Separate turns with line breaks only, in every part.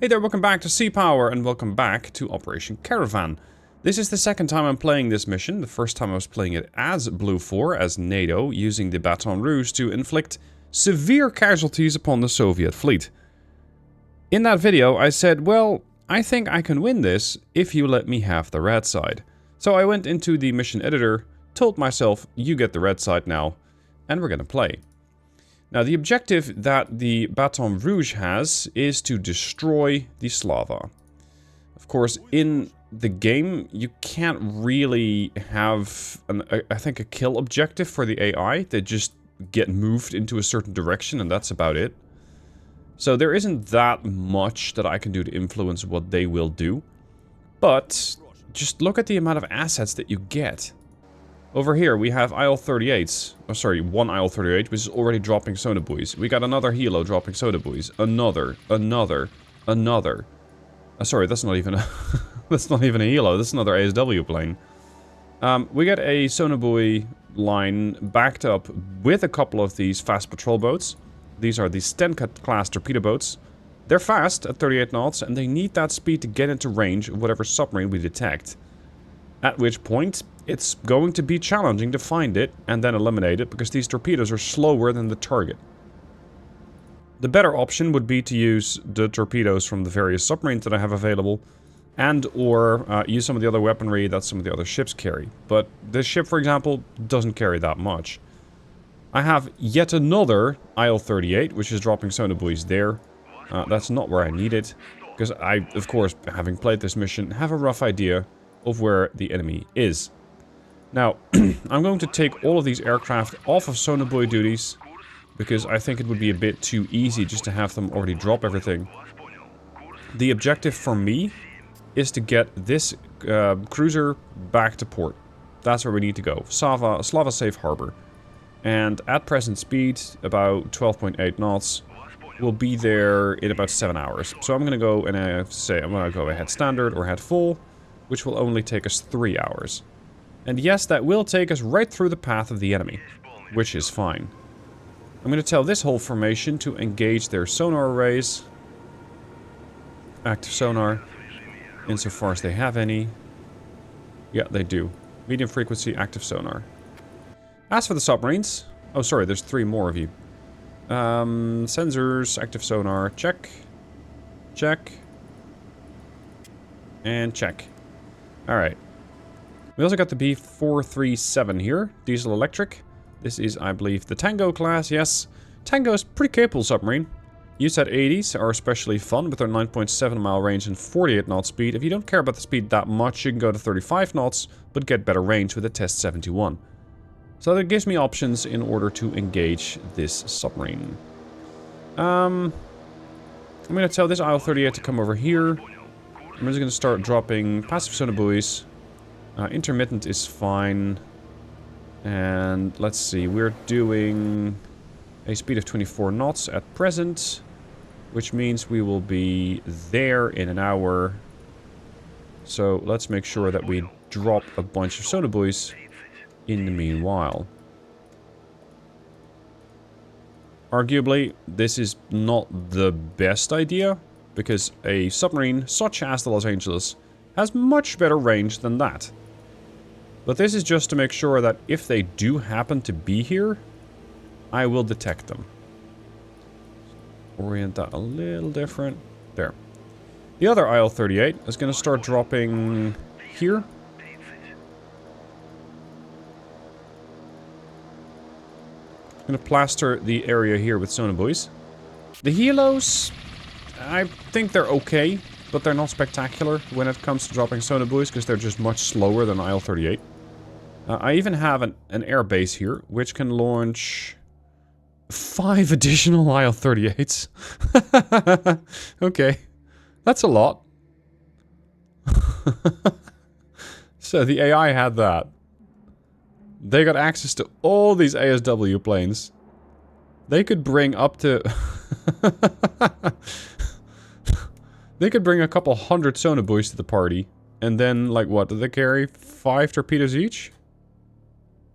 Hey there, welcome back to Sea Power and welcome back to Operation Caravan. This is the second time I'm playing this mission. The first time I was playing it as Blue 4, as NATO, using the Baton Rouge to inflict severe casualties upon the Soviet fleet. In that video I said, well, I think I can win this if you let me have the red side. So I went into the mission editor, told myself, you get the red side now, and we're gonna play. Now, the objective that the Baton Rouge has is to destroy the Slava. Of course, in the game, you can't really have, I think, a kill objective for the AI. They just get moved into a certain direction, and that's about it. So there isn't that much that I can do to influence what they will do. But just look at the amount of assets that you get. Over here, we have IL-38s. Oh, sorry, one IL-38, which is already dropping sonar buoys. We got another helo dropping sonar buoys. Another. Sorry, that's not even a... that's not even a helo. That's another ASW plane. We got a sonar buoy line backed up with a couple of these fast patrol boats. These are the Stenka-class torpedo boats. They're fast at 38 knots, and they need that speed to get into range of whatever submarine we detect. At which point, it's going to be challenging to find it and then eliminate it, because these torpedoes are slower than the target. The better option would be to use the torpedoes from the various submarines that I have available, and or use some of the other weaponry that some of the other ships carry. But this ship, for example, doesn't carry that much. I have yet another IL-38, which is dropping sonar buoys there. That's not where I need it, because I, of course, having played this mission, have a rough idea of where the enemy is. Now, I'm going to take all of these aircraft off of sonar buoy duties, because I think it would be a bit too easy just to have them already drop everything. The objective for me is to get this cruiser back to port. That's where we need to go. Slava Safe Harbor. And at present speed, about 12.8 knots, we'll be there in about 7 hours. So I'm going to go and say I'm going to go ahead standard or head full, which will only take us 3 hours. And yes, that will take us right through the path of the enemy, which is fine. I'm going to tell this whole formation to engage their sonar arrays. Active sonar, insofar as they have any. Yeah, they do. Medium frequency active sonar. As for the submarines... Oh, sorry, there's 3 more of you. Sensors, active sonar, check. Check. And check. Alright. We also got the B437 here, diesel electric. This is, I believe, the Tango class, yes. Tango is pretty capable submarine. Used at 80s are especially fun with their 9.7 mile range and 48 knot speed. If you don't care about the speed that much, you can go to 35 knots, but get better range with a Test 71. So that gives me options in order to engage this submarine. I'm going to tell this IL-38 to come over here. I'm just going to start dropping passive sonar buoys. Intermittent is fine. And let's see, we're doing a speed of 24 knots at present, which means we will be there in an hour. So let's make sure that we drop a bunch of sonar buoys in the meanwhile. Arguably, this is not the best idea, because a submarine such as the Los Angeles has much better range than that. But this is just to make sure that if they do happen to be here, I will detect them. Orient that a little different. There. The other IL-38 is going to start dropping here. I'm going to plaster the area here with sonar buoys. The helos, I think they're okay, but they're not spectacular when it comes to dropping sonar buoys, because they're just much slower than IL-38. I even have an air base here, which can launch 5 additional IL-38s. Okay, that's a lot. So the AI had that. They got access to all these ASW planes. They could bring up to... They could bring a couple hundred sonar buoys to the party. And then, like, what? Do they carry 5 torpedoes each?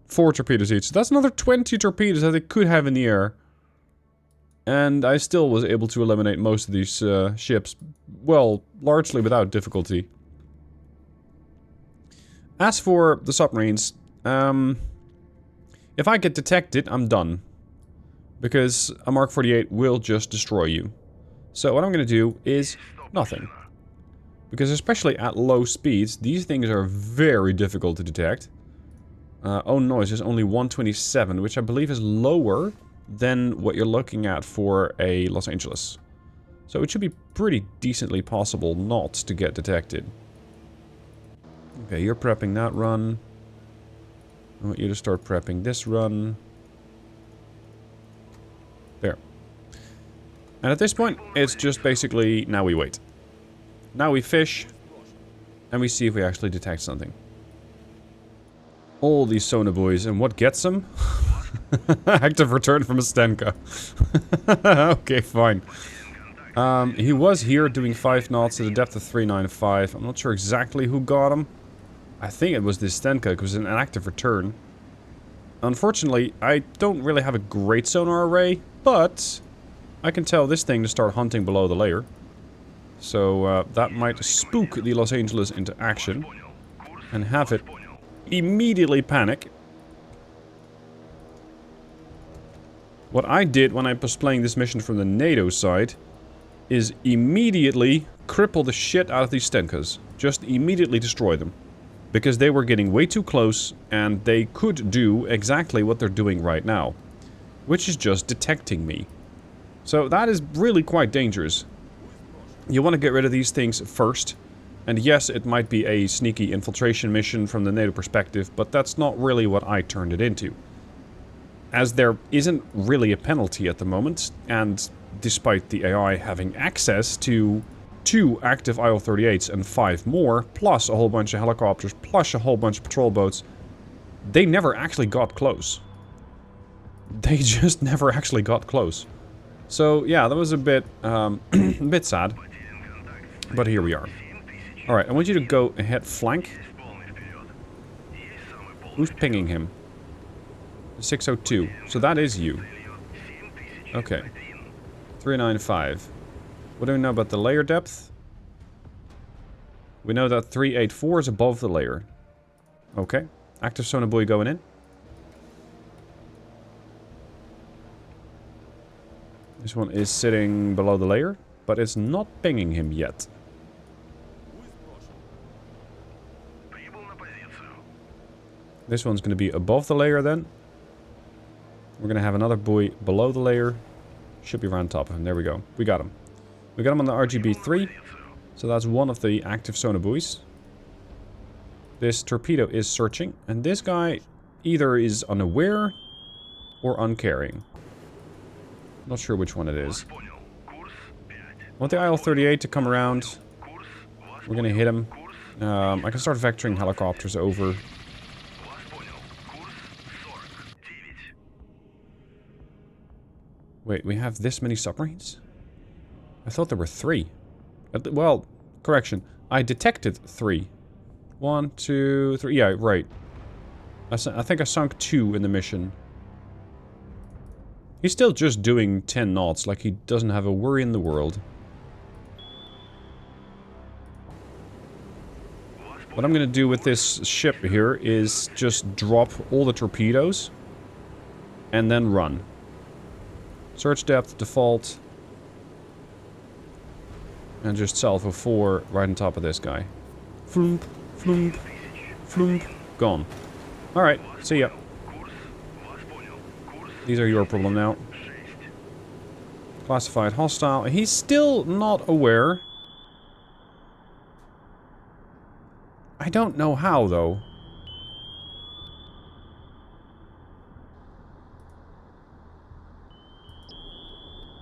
4 torpedoes each. So that's another 20 torpedoes that they could have in the air. And I still was able to eliminate most of these ships well, largely without difficulty. As for the submarines, if I get detected, I'm done. Because a Mark 48 will just destroy you. So what I'm going to do is nothing. Because especially at low speeds, these things are very difficult to detect. Own noise is only 127, which I believe is lower than what you're looking at for a Los Angeles. So it should be pretty decently possible not to get detected. Okay, you're prepping that run. I want you to start prepping this run. There. And at this point, it's just basically, now we wait. Now we fish, and we see if we actually detect something. All these sonar buoys, and what gets them? Active return from a Stenka. Okay, fine. He was here doing 5 knots at a depth of 395. I'm not sure exactly who got him. I think it was this Stenka, because it was an active return. Unfortunately, I don't really have a great sonar array, but I can tell this thing to start hunting below the layer. So that might spook the Los Angeles into action and have it immediately panic. What I did when I was playing this mission from the NATO side is immediately cripple the shit out of these Stenkas. Just immediately destroy them. Because they were getting way too close and they could do exactly what they're doing right now. Which is just detecting me. So that is really quite dangerous. You want to get rid of these things first. And yes, it might be a sneaky infiltration mission from the NATO perspective, but that's not really what I turned it into. As there isn't really a penalty at the moment, and despite the AI having access to 2 active IL-38s and 5 more, plus a whole bunch of helicopters, plus a whole bunch of patrol boats, they never actually got close. They just never actually got close. So yeah, that was a bit, a bit sad. But here we are. Alright, I want you to go ahead flank. Who's pinging him? 602. So that is you. Okay. 395. What do we know about the layer depth? We know that 384 is above the layer. Okay. Active sonar buoy going in. This one is sitting below the layer, but it's not pinging him yet. This one's going to be above the layer then. We're going to have another buoy below the layer. Should be around top of him. There we go. We got him. We got him on the RGB-3. So that's one of the active sonar buoys. This torpedo is searching. And this guy either is unaware or uncaring. Not sure which one it is. I want the IL-38 to come around. We're going to hit him. I can start vectoring helicopters over. Wait, we have this many submarines? I thought there were 3. Well, correction. I detected 3. 1, 2, 3. Yeah, right. I think I sunk 2 in the mission. He's still just doing 10 knots, like he doesn't have a worry in the world. What I'm gonna do with this ship here is just drop all the torpedoes and then run. Search depth, default. And just salvo 4 right on top of this guy. Floomp, floomp, floomp. Gone. Alright, see ya. These are your problem now. Classified hostile. He's still not aware. I don't know how, though.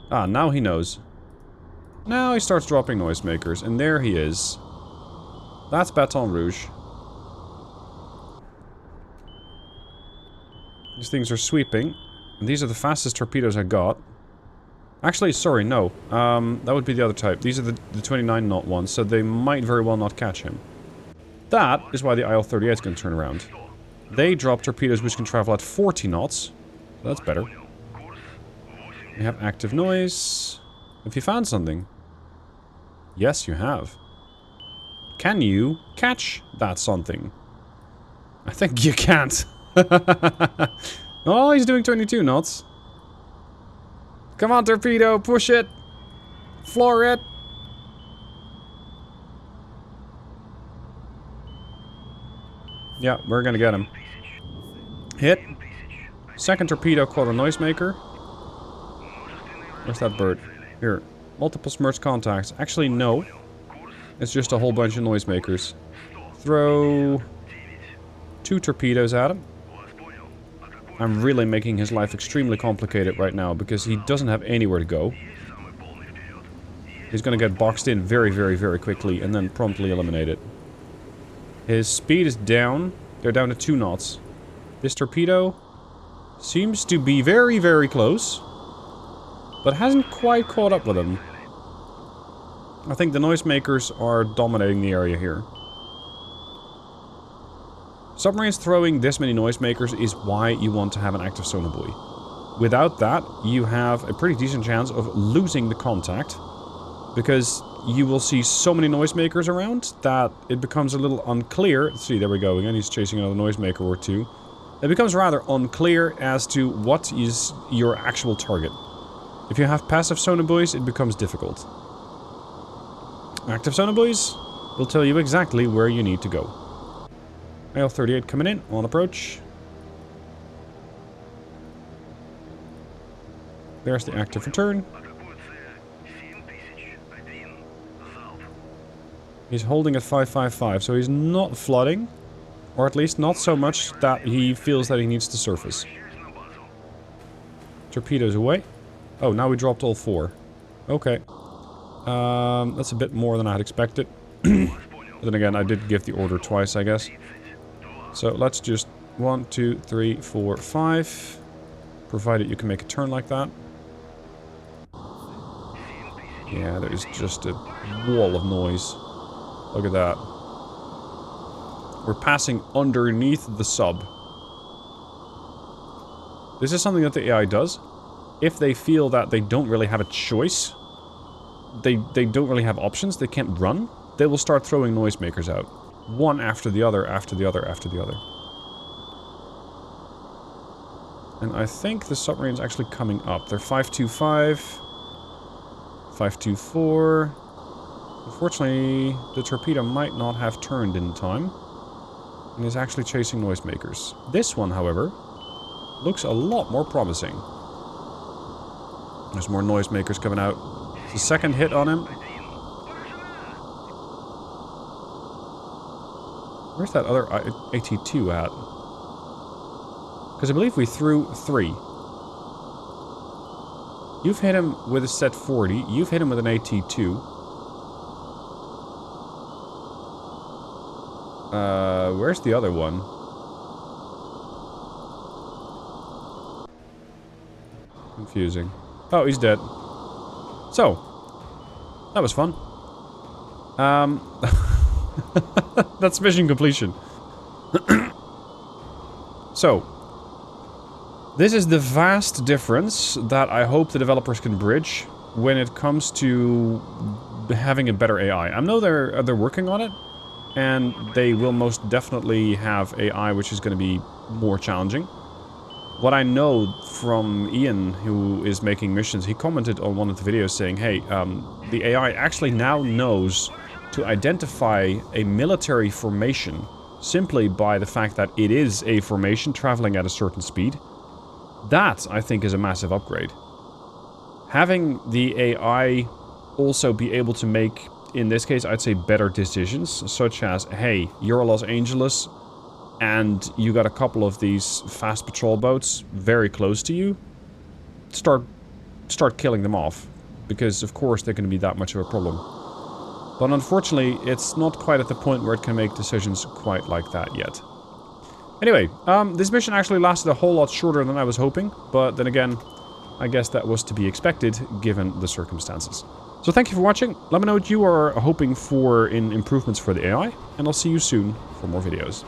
Ah, now he knows. Now he starts dropping noisemakers, and there he is. That's Baton Rouge. These things are sweeping. And these are the fastest torpedoes I got. Actually, sorry, no. That would be the other type. These are the 29 knot ones, so they might very well not catch him. That is why the IL-38 is going to turn around. They drop torpedoes which can travel at 40 knots. So that's better. We have active noise. Have you found something? Yes, you have. Can you catch that something? I think you can't. Oh, he's doing 22 knots. Come on, torpedo, push it. Floor it. Yeah, we're gonna get him. Hit. Second torpedo caught a noisemaker. Where's that bird? Here. Multiple submerged contacts. Actually, no. It's just a whole bunch of noisemakers. Throw 2 torpedoes at him. I'm really making his life extremely complicated right now because he doesn't have anywhere to go. He's gonna get boxed in very, very, very quickly and then promptly eliminated. His speed is down. They're down to 2 knots. This torpedo seems to be very, very close, but hasn't quite caught up with him. I think the noisemakers are dominating the area here. Submarines throwing this many noisemakers is why you want to have an active sonar buoy. Without that, you have a pretty decent chance of losing the contact, because you will see so many noisemakers around that it becomes a little unclear. Let's see, there we go again, he's chasing another noisemaker or 2. It becomes rather unclear as to what is your actual target. If you have passive sonar buoys, it becomes difficult. Active sonar buoys will tell you exactly where you need to go. AL-38 coming in, on approach. There's the active return. He's holding at 555, so he's not flooding. Or at least not so much that he feels that he needs to surface. Torpedoes away. Oh, now we dropped all 4. Okay. That's a bit more than I had expected. But then again, I did give the order twice, I guess. So let's just 1, 2, 3, 4, 5. Provided you can make a turn like that. Yeah, there's just a wall of noise. Look at that. We're passing underneath the sub. This is something that the AI does. If they feel that they don't really have a choice, they don't really have options, they can't run, they will start throwing noisemakers out. One after the other, after the other, after the other. And I think the submarine's actually coming up. They're 525, 524. Unfortunately, the torpedo might not have turned in time. And is actually chasing noisemakers. This one, however, looks a lot more promising. There's more noisemakers coming out. It's the second hit on him. Where's that other AT-2 at? Because I believe we threw 3. You've hit him with a set 40. You've hit him with an AT-2. Where's the other one? Confusing. Oh, he's dead. So, that was fun. That's mission completion. So, this is the vast difference that I hope the developers can bridge when it comes to having a better AI. I know they're working on it, and they will most definitely have AI which is going to be more challenging. What I know from Ian, who is making missions, he commented on one of the videos saying, hey, the AI actually now knows to identify a military formation simply by the fact that it is a formation traveling at a certain speed. That, I think, is a massive upgrade. Having the AI also be able to make, in this case, I'd say better decisions, such as, hey, you're Los Angeles, and you got a couple of these fast patrol boats very close to you, start killing them off, because of course they're going to be that much of a problem. But unfortunately, it's not quite at the point where it can make decisions quite like that yet. Anyway, this mission actually lasted a whole lot shorter than I was hoping, but then again, I guess that was to be expected given the circumstances. So thank you for watching. Let me know what you are hoping for in improvements for the AI, and I'll see you soon for more videos.